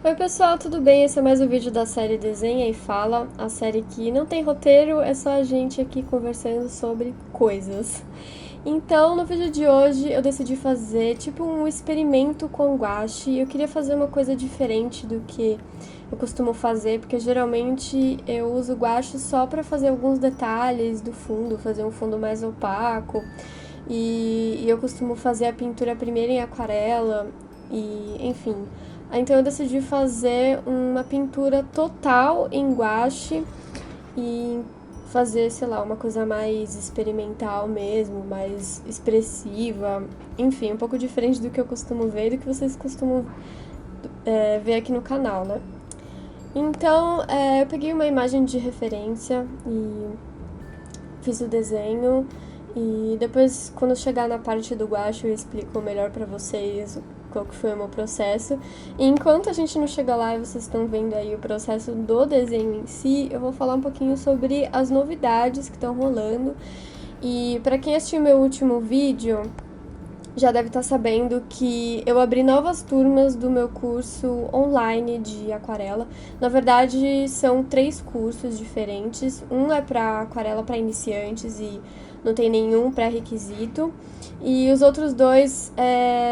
Oi pessoal, tudo bem? Esse é mais um vídeo da série Desenha e Fala, a série que não tem roteiro, é só a gente aqui conversando sobre coisas. Então, no vídeo de hoje eu decidi fazer tipo um experimento com guache. Eu queria fazer uma coisa diferente do que eu costumo fazer, porque geralmente eu uso guache só para fazer alguns detalhes do fundo, fazer um fundo mais opaco. E eu costumo fazer a pintura primeiro em aquarela e, enfim. Então eu decidi fazer uma pintura total em guache e fazer, sei lá, uma coisa mais experimental mesmo, mais expressiva, enfim, um pouco diferente do que eu costumo ver e do que vocês costumam ver aqui no canal, né? Então, eu peguei uma imagem de referência e fiz o desenho e depois, quando chegar na parte do guache, eu explico melhor pra vocês qual que foi o meu processo. E enquanto a gente não chega lá e vocês estão vendo aí o processo do desenho em si, eu vou falar um pouquinho sobre as novidades que estão rolando. E pra quem assistiu meu último vídeo, já deve estar sabendo que eu abri novas turmas do meu curso online de aquarela. Na verdade, são 3 cursos diferentes. Um é para aquarela para iniciantes e não tem nenhum pré-requisito. E os outros 2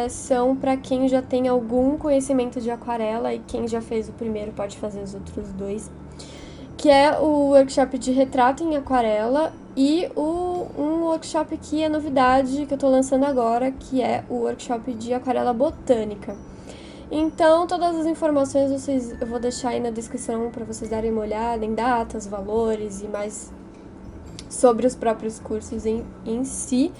são para quem já tem algum conhecimento de aquarela e quem já fez o primeiro pode fazer os outros 2. Que é o workshop de retrato em aquarela e um workshop que é novidade que eu tô lançando agora, que é o workshop de aquarela botânica. Então, todas as informações eu vou deixar aí na descrição para vocês darem uma olhada em datas, valores e mais sobre os próprios cursos em si.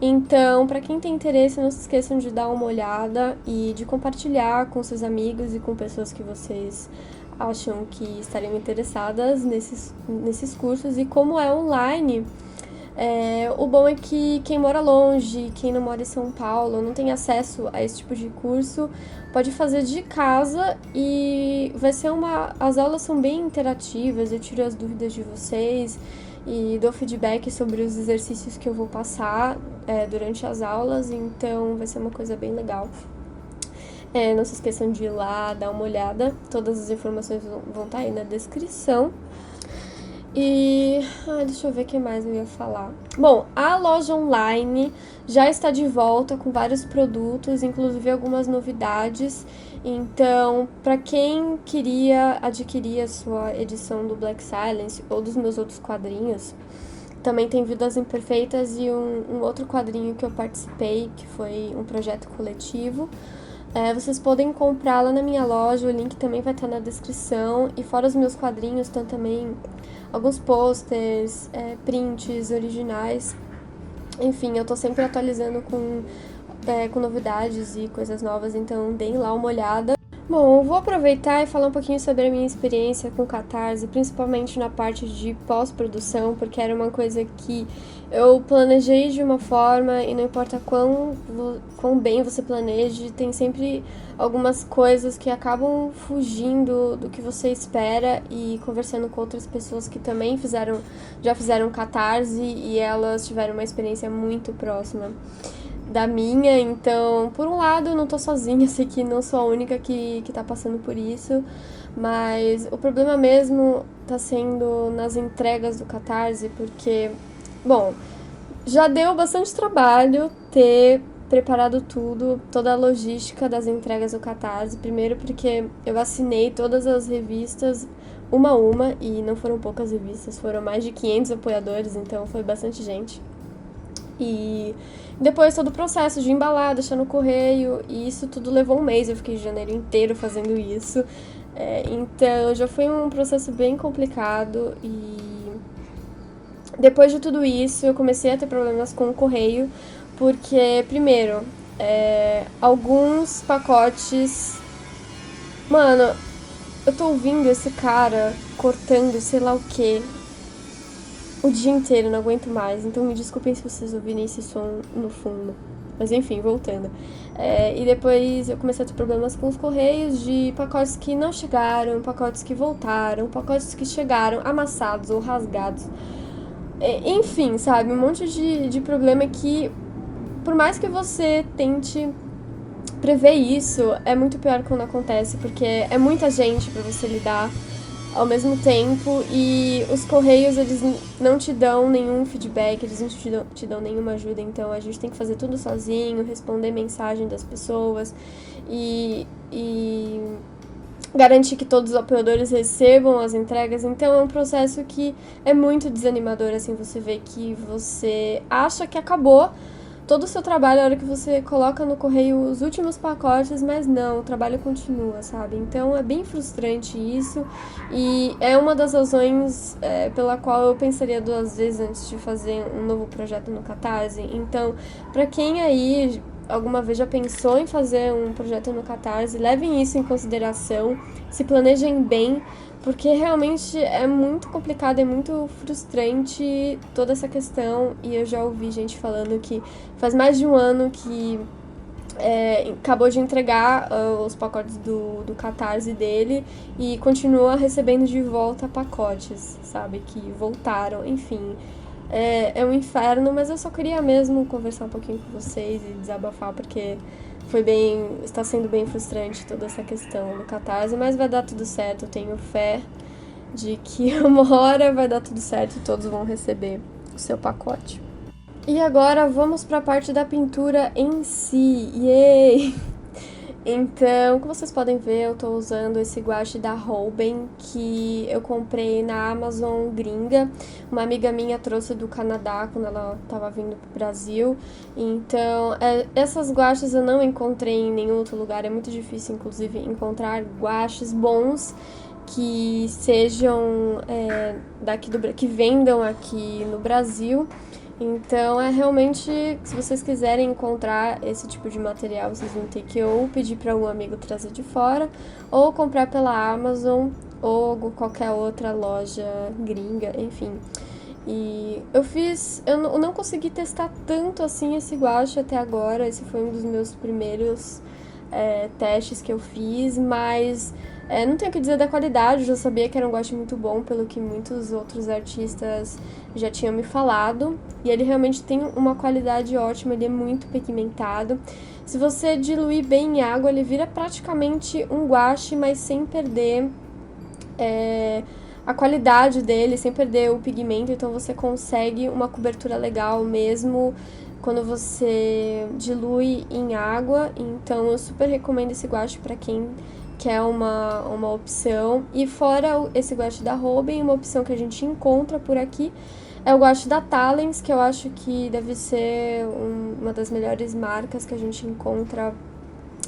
Então, para quem tem interesse, não se esqueçam de dar uma olhada e de compartilhar com seus amigos e com pessoas que vocês acham que estariam interessadas nesses cursos. E como é online, o bom é que quem mora longe, quem não mora em São Paulo, não tem acesso a esse tipo de curso, pode fazer de casa e vai ser as aulas são bem interativas, eu tiro as dúvidas de vocês e dou feedback sobre os exercícios que eu vou passar durante as aulas, então vai ser uma coisa bem legal. Não se esqueçam de ir lá, dar uma olhada. Todas as informações vão estar aí na descrição. E deixa eu ver o que mais eu ia falar. Bom, a loja online já está de volta com vários produtos, inclusive algumas novidades. Então, para quem queria adquirir a sua edição do Black Silence ou dos meus outros quadrinhos, também tem Vidas Imperfeitas e um outro quadrinho que eu participei, que foi um projeto coletivo. Vocês podem comprar lá na minha loja, o link também vai estar na descrição. E fora os meus quadrinhos, estão também alguns posters, prints originais. Enfim, eu tô sempre atualizando com novidades e coisas novas, então deem lá uma olhada. Bom, eu vou aproveitar e falar um pouquinho sobre a minha experiência com Catarse, principalmente na parte de pós-produção, porque era uma coisa que eu planejei de uma forma e não importa quão bem você planeje, tem sempre algumas coisas que acabam fugindo do que você espera. E conversando com outras pessoas que também já fizeram Catarse e elas tiveram uma experiência muito próxima da minha, então, por um lado, eu não tô sozinha, sei que não sou a única que tá passando por isso, mas o problema mesmo tá sendo nas entregas do Catarse, porque, bom, já deu bastante trabalho ter preparado tudo, toda a logística das entregas do Catarse, primeiro porque eu assinei todas as revistas uma a uma, e não foram poucas revistas, foram mais de 500 apoiadores, então foi bastante gente. E depois todo o processo de embalar, deixar no correio, e isso tudo levou um mês, eu fiquei janeiro inteiro fazendo isso. Então já foi um processo bem complicado e depois de tudo isso eu comecei a ter problemas com o correio, porque primeiro, alguns pacotes... Mano, eu tô ouvindo esse cara cortando sei lá o que o dia inteiro, não aguento mais. Então me desculpem se vocês ouvirem esse som no fundo. Mas enfim, voltando. E depois eu comecei a ter problemas com os correios de pacotes que não chegaram, pacotes que voltaram, pacotes que chegaram amassados ou rasgados. Enfim, sabe? Um monte de problema que, por mais que você tente prever isso é muito pior quando acontece, porque é muita gente pra você lidar ao mesmo tempo e os correios, eles não te dão nenhum feedback, eles não te dão nenhuma ajuda, então a gente tem que fazer tudo sozinho, responder mensagem das pessoas e garantir que todos os apoiadores recebam as entregas. Então é um processo que é muito desanimador, assim, você vê que você acha que acabou todo o seu trabalho, a hora que você coloca no correio os últimos pacotes, mas não, o trabalho continua, sabe? Então é bem frustrante isso e é uma das razões pela qual eu pensaria 2 vezes antes de fazer um novo projeto no Catarse. Então, pra quem aí alguma vez já pensou em fazer um projeto no Catarse, levem isso em consideração, se planejem bem, porque realmente é muito complicado, é muito frustrante toda essa questão, e eu já ouvi gente falando que faz mais de um ano que acabou de entregar os pacotes do Catarse dele e continua recebendo de volta pacotes, sabe, que voltaram, enfim. É um inferno, mas eu só queria mesmo conversar um pouquinho com vocês e desabafar, porque está sendo bem frustrante toda essa questão do Catarse, mas vai dar tudo certo, eu tenho fé de que uma hora vai dar tudo certo e todos vão receber o seu pacote. E agora vamos para a parte da pintura em si. Yay! Então, como vocês podem ver, eu tô usando esse guache da Rouben, que eu comprei na Amazon gringa. Uma amiga minha trouxe do Canadá quando ela tava vindo pro Brasil. Então, essas guaches eu não encontrei em nenhum outro lugar. É muito difícil, inclusive, encontrar guaches bons que sejam que vendam aqui no Brasil. Então, realmente, se vocês quiserem encontrar esse tipo de material, vocês vão ter que ou pedir para um amigo trazer de fora, ou comprar pela Amazon, ou qualquer outra loja gringa, enfim. E eu não consegui testar tanto assim esse guache até agora, esse foi um dos meus primeiros testes que eu fiz, mas não tenho o que dizer da qualidade, eu já sabia que era um guache muito bom, pelo que muitos outros artistas já tinham me falado, e ele realmente tem uma qualidade ótima, ele é muito pigmentado. Se você diluir bem em água, ele vira praticamente um guache, mas sem perder a qualidade dele, sem perder o pigmento, então você consegue uma cobertura legal mesmo quando você dilui em água. Então eu super recomendo esse guache para quem quer uma opção. E fora esse guache da Rouben, uma opção que a gente encontra por aqui é o guache da Talens, que eu acho que deve ser uma das melhores marcas que a gente encontra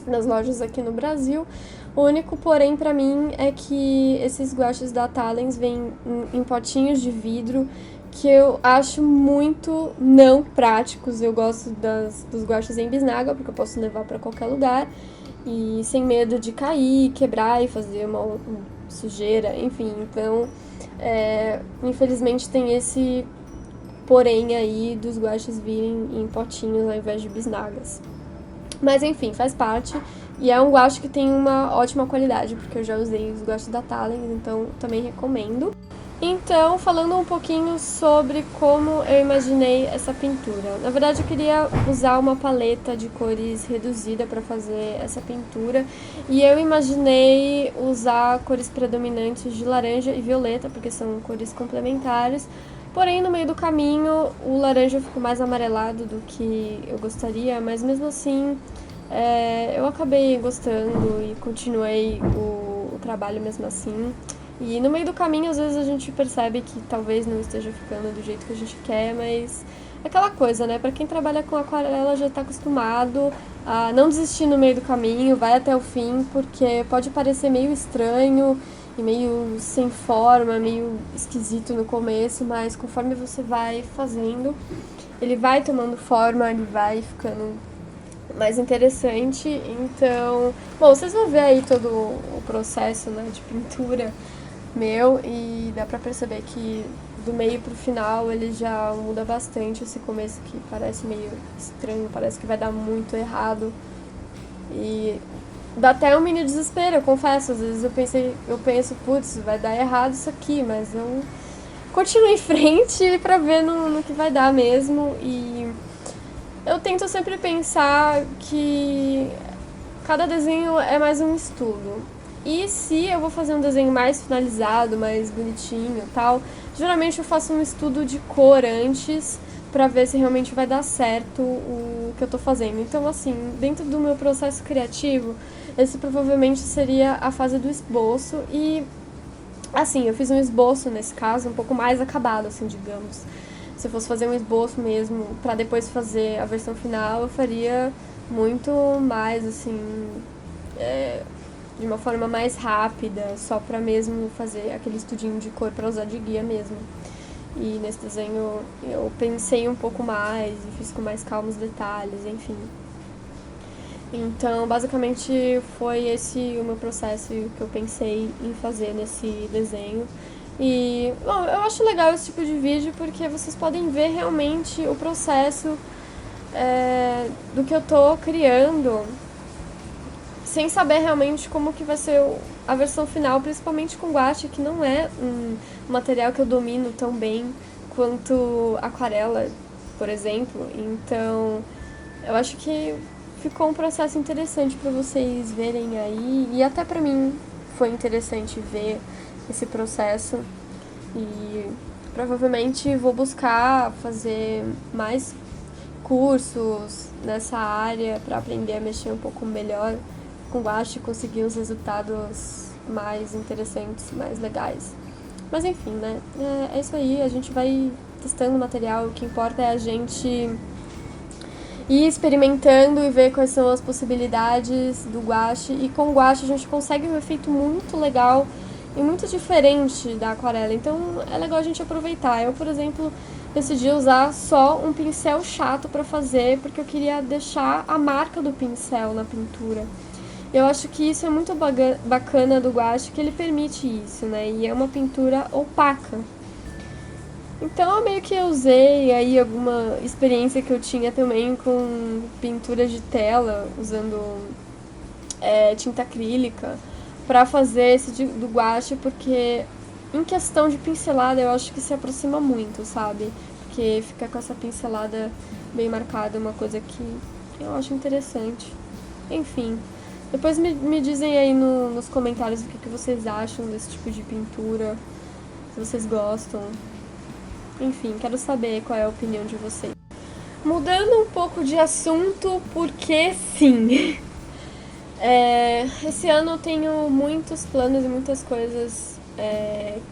nas lojas aqui no Brasil. O único porém pra mim é que esses guaches da Talens vêm em potinhos de vidro, que eu acho muito não práticos. Eu gosto dos guaches em bisnaga, porque eu posso levar pra qualquer lugar e sem medo de cair, quebrar e fazer uma sujeira, enfim. Então, infelizmente tem esse porém aí dos guaches virem em potinhos ao invés de bisnagas. Mas enfim, faz parte. E é um guache que tem uma ótima qualidade, porque eu já usei os guaches da Talens, então também recomendo. Então, falando um pouquinho sobre como eu imaginei essa pintura. Na verdade, eu queria usar uma paleta de cores reduzida para fazer essa pintura. E eu imaginei usar cores predominantes de laranja e violeta, porque são cores complementares. Porém, no meio do caminho, o laranja ficou mais amarelado do que eu gostaria, mas mesmo assim, eu acabei gostando e continuei o trabalho mesmo assim. E no meio do caminho, às vezes a gente percebe que talvez não esteja ficando do jeito que a gente quer, mas é aquela coisa, né? Pra quem trabalha com aquarela já tá acostumado a não desistir no meio do caminho, vai até o fim, porque pode parecer meio estranho e meio sem forma, meio esquisito no começo, mas conforme você vai fazendo, ele vai tomando forma, ele vai ficando mais interessante. Então, bom, vocês vão ver aí todo o processo, né, de pintura meu, e dá pra perceber que do meio pro final ele já muda bastante. Esse começo que parece meio estranho, parece que vai dar muito errado e dá até um mini desespero, eu confesso. Às vezes eu penso, putz, vai dar errado isso aqui, mas eu continuo em frente pra ver no que vai dar mesmo. E eu tento sempre pensar que cada desenho é mais um estudo. E se eu vou fazer um desenho mais finalizado, mais bonitinho e tal, geralmente eu faço um estudo de cor antes pra ver se realmente vai dar certo o que eu tô fazendo. Então, assim, dentro do meu processo criativo, esse provavelmente seria a fase do esboço e, assim, eu fiz um esboço nesse caso um pouco mais acabado, assim, digamos. Se eu fosse fazer um esboço mesmo pra depois fazer a versão final, eu faria muito mais, assim, de uma forma mais rápida, só pra mesmo fazer aquele estudinho de cor pra usar de guia mesmo. E nesse desenho eu pensei um pouco mais e fiz com mais calma os detalhes, enfim. Então, basicamente, foi esse o meu processo que eu pensei em fazer nesse desenho. E, bom, eu acho legal esse tipo de vídeo porque vocês podem ver realmente o processo do que eu tô criando, sem saber realmente como que vai ser a versão final, principalmente com guache, que não é um material que eu domino tão bem quanto aquarela, por exemplo. Então, eu acho que ficou um processo interessante para vocês verem aí, e até para mim foi interessante ver esse processo. E provavelmente vou buscar fazer mais cursos nessa área para aprender a mexer um pouco melhor com guache e conseguir uns resultados mais interessantes, mais legais. Mas enfim, né? É isso aí, a gente vai testando o material, o que importa é a gente ir experimentando e ver quais são as possibilidades do guache. E com o guache a gente consegue um efeito muito legal e muito diferente da aquarela. Então é legal a gente aproveitar. Eu, por exemplo, decidi usar só um pincel chato para fazer, porque eu queria deixar a marca do pincel na pintura. Eu acho que isso é muito bacana do guache, que ele permite isso, né? E é uma pintura opaca. Então eu meio que usei aí alguma experiência que eu tinha também com pintura de tela, usando tinta acrílica, pra fazer esse do guache, porque em questão de pincelada eu acho que se aproxima muito, sabe? Porque fica com essa pincelada bem marcada, uma coisa que eu acho interessante. Enfim, depois me dizem aí nos comentários o que vocês acham desse tipo de pintura, se vocês gostam. Enfim, quero saber qual é a opinião de vocês. Mudando um pouco de assunto, porque sim. Esse ano eu tenho muitos planos e muitas coisas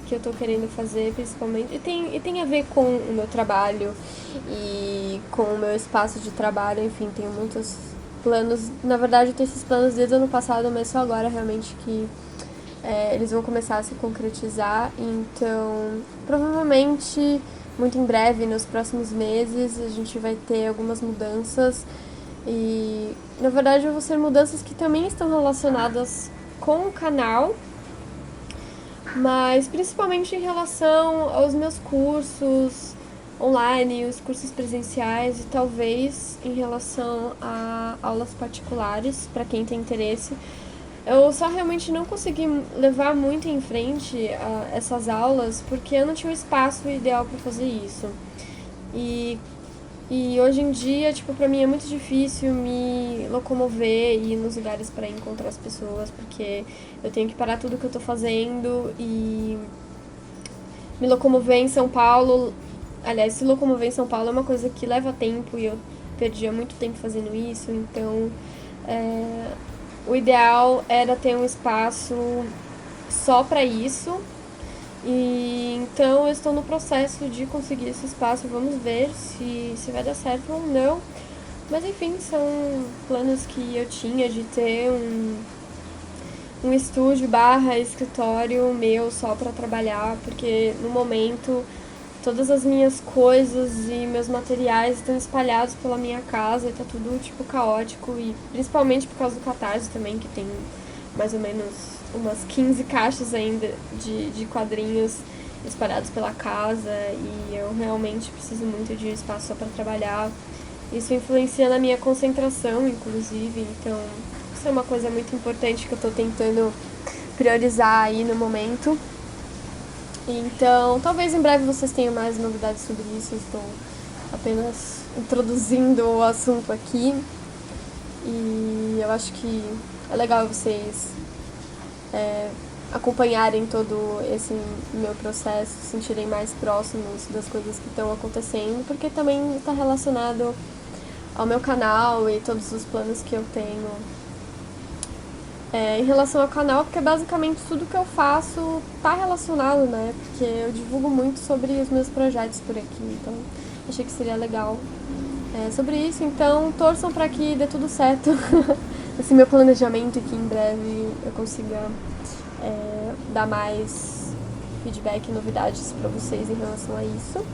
que eu tô querendo fazer, principalmente. E tem a ver com o meu trabalho e com o meu espaço de trabalho, enfim, tenho muitos planos. Na verdade, eu tenho esses planos desde o ano passado, mas só agora realmente que eles vão começar a se concretizar. Então, provavelmente, muito em breve, nos próximos meses, a gente vai ter algumas mudanças. E, na verdade, vão ser mudanças que também estão relacionadas com o canal, mas principalmente em relação aos meus cursos online, os cursos presenciais e talvez em relação a aulas particulares, para quem tem interesse. Eu só realmente não consegui levar muito em frente essas aulas porque eu não tinha o espaço ideal para fazer isso. E hoje em dia, tipo, pra mim é muito difícil me locomover e ir nos lugares pra encontrar as pessoas, porque eu tenho que parar tudo que eu tô fazendo e me locomover em São Paulo. Aliás, se locomover em São Paulo é uma coisa que leva tempo e eu perdia muito tempo fazendo isso, então o ideal era ter um espaço só pra isso. E então eu estou no processo de conseguir esse espaço, vamos ver se vai dar certo ou não. Mas enfim, são planos que eu tinha de ter um estúdio barra escritório meu só para trabalhar, porque no momento todas as minhas coisas e meus materiais estão espalhados pela minha casa e tá tudo tipo caótico, e principalmente por causa do Catarse também, que tem mais ou menos umas 15 caixas ainda de quadrinhos espalhados pela casa, e eu realmente preciso muito de espaço só para trabalhar. Isso influencia na minha concentração, inclusive, então isso é uma coisa muito importante que eu tô tentando priorizar aí no momento. Então, talvez em breve vocês tenham mais novidades sobre isso, eu estou apenas introduzindo o assunto aqui. E eu acho que é legal vocês acompanharem todo esse meu processo, se sentirem mais próximos das coisas que estão acontecendo, porque também está relacionado ao meu canal e todos os planos que eu tenho em relação ao canal, porque basicamente tudo que eu faço tá relacionado, né? Porque eu divulgo muito sobre os meus projetos por aqui, então achei que seria legal sobre isso. Então torçam para que dê tudo certo esse meu planejamento e que em breve eu consiga dar mais feedback e novidades para vocês em relação a isso.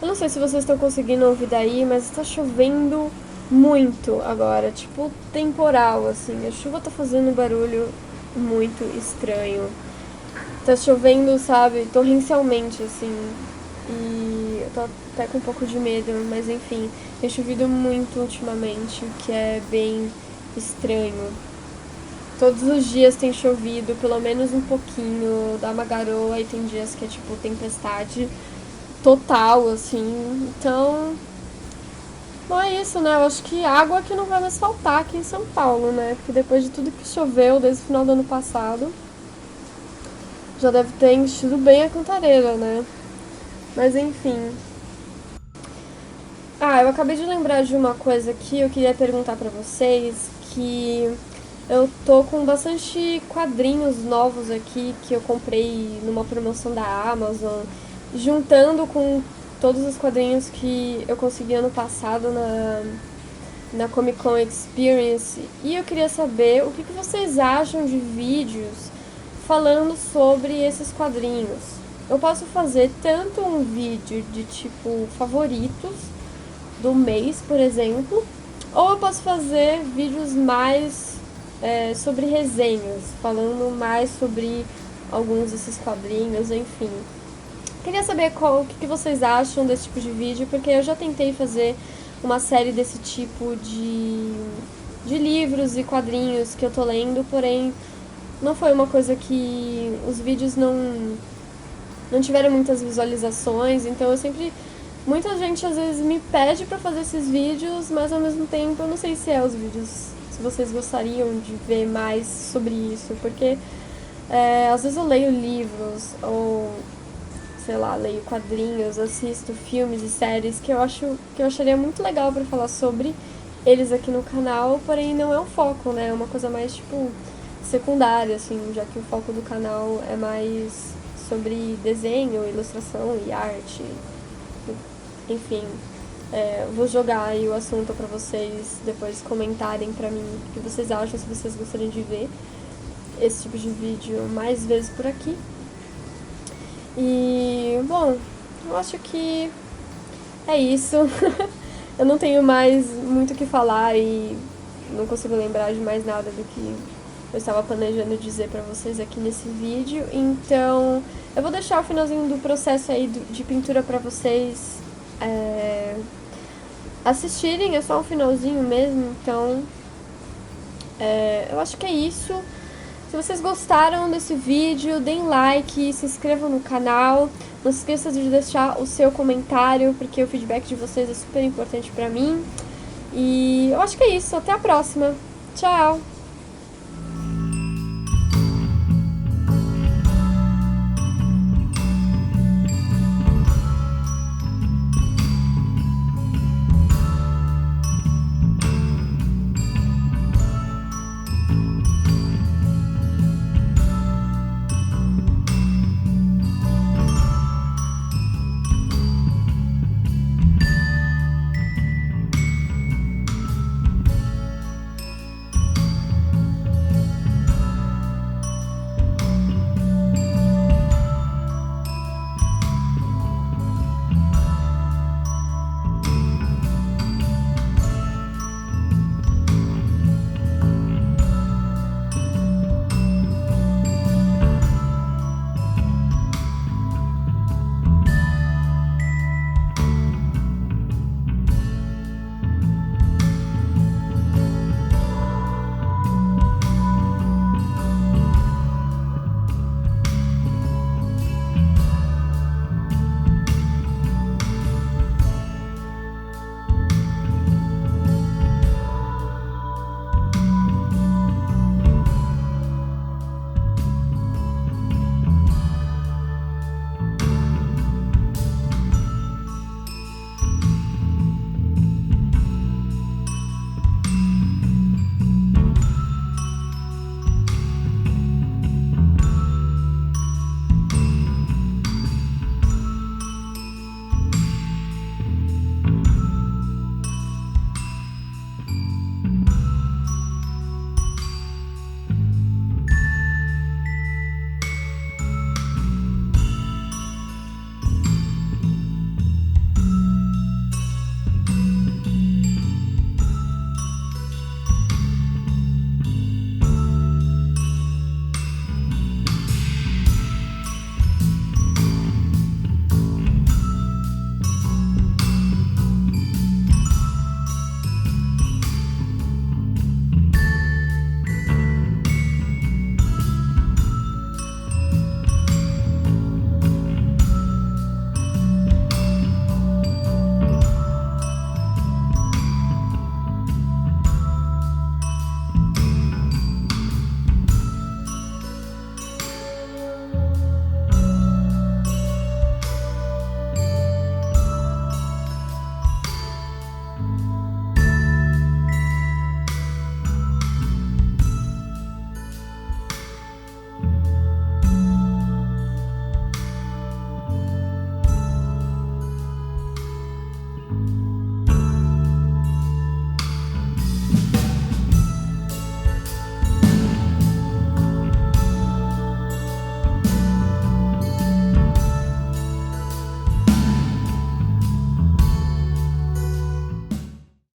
Eu não sei se vocês estão conseguindo ouvir daí, mas está chovendo muito agora, tipo temporal, assim. A chuva tá fazendo um barulho muito estranho. Tá chovendo, sabe, torrencialmente, assim. E eu tô até com um pouco de medo, mas enfim, tem chovido muito ultimamente, o que é bem estranho. Todos os dias tem chovido, pelo menos um pouquinho, dá uma garoa e tem dias que é tipo tempestade total, assim. Então, bom, é isso, né? Eu acho que água que não vai mais faltar aqui em São Paulo, né? Porque depois de tudo que choveu desde o final do ano passado, já deve ter enchido bem a cantareira, né? Mas enfim. Ah, eu acabei de lembrar de uma coisa que eu queria perguntar pra vocês, que eu tô com bastante quadrinhos novos aqui que eu comprei numa promoção da Amazon, juntando com todos os quadrinhos que eu consegui ano passado na Comic Con Experience. E eu queria saber o que vocês acham de vídeos falando sobre esses quadrinhos. Eu posso fazer tanto um vídeo de tipo favoritos do mês, por exemplo, ou eu posso fazer vídeos mais sobre resenhas, falando mais sobre alguns desses quadrinhos, enfim. Queria saber o que vocês acham desse tipo de vídeo, porque eu já tentei fazer uma série desse tipo de livros e quadrinhos que eu tô lendo, porém não foi uma coisa que os vídeos não tiveram muitas visualizações, então eu sempre... Muita gente às vezes me pede pra fazer esses vídeos, mas ao mesmo tempo eu não sei se os vídeos, se vocês gostariam de ver mais sobre isso, porque às vezes eu leio livros ou, sei lá, leio quadrinhos, assisto filmes e séries que eu acharia muito legal pra falar sobre eles aqui no canal, porém não é um foco, né? É uma coisa mais tipo secundária, assim, já que o foco do canal é mais sobre desenho, ilustração e arte. Enfim, vou jogar aí o assunto pra vocês depois comentarem pra mim o que vocês acham, se vocês gostariam de ver esse tipo de vídeo mais vezes por aqui. E, bom, eu acho que é isso. Eu não tenho mais muito o que falar e não consigo lembrar de mais nada do que eu estava planejando dizer pra vocês aqui nesse vídeo. Então, eu vou deixar o finalzinho do processo aí de pintura pra vocês assistirem, é só um finalzinho mesmo, então eu acho que é isso. Se vocês gostaram desse vídeo, deem like, se inscrevam no canal, não se esqueça de deixar o seu comentário, porque o feedback de vocês é super importante pra mim. E eu acho que é isso, até a próxima, tchau!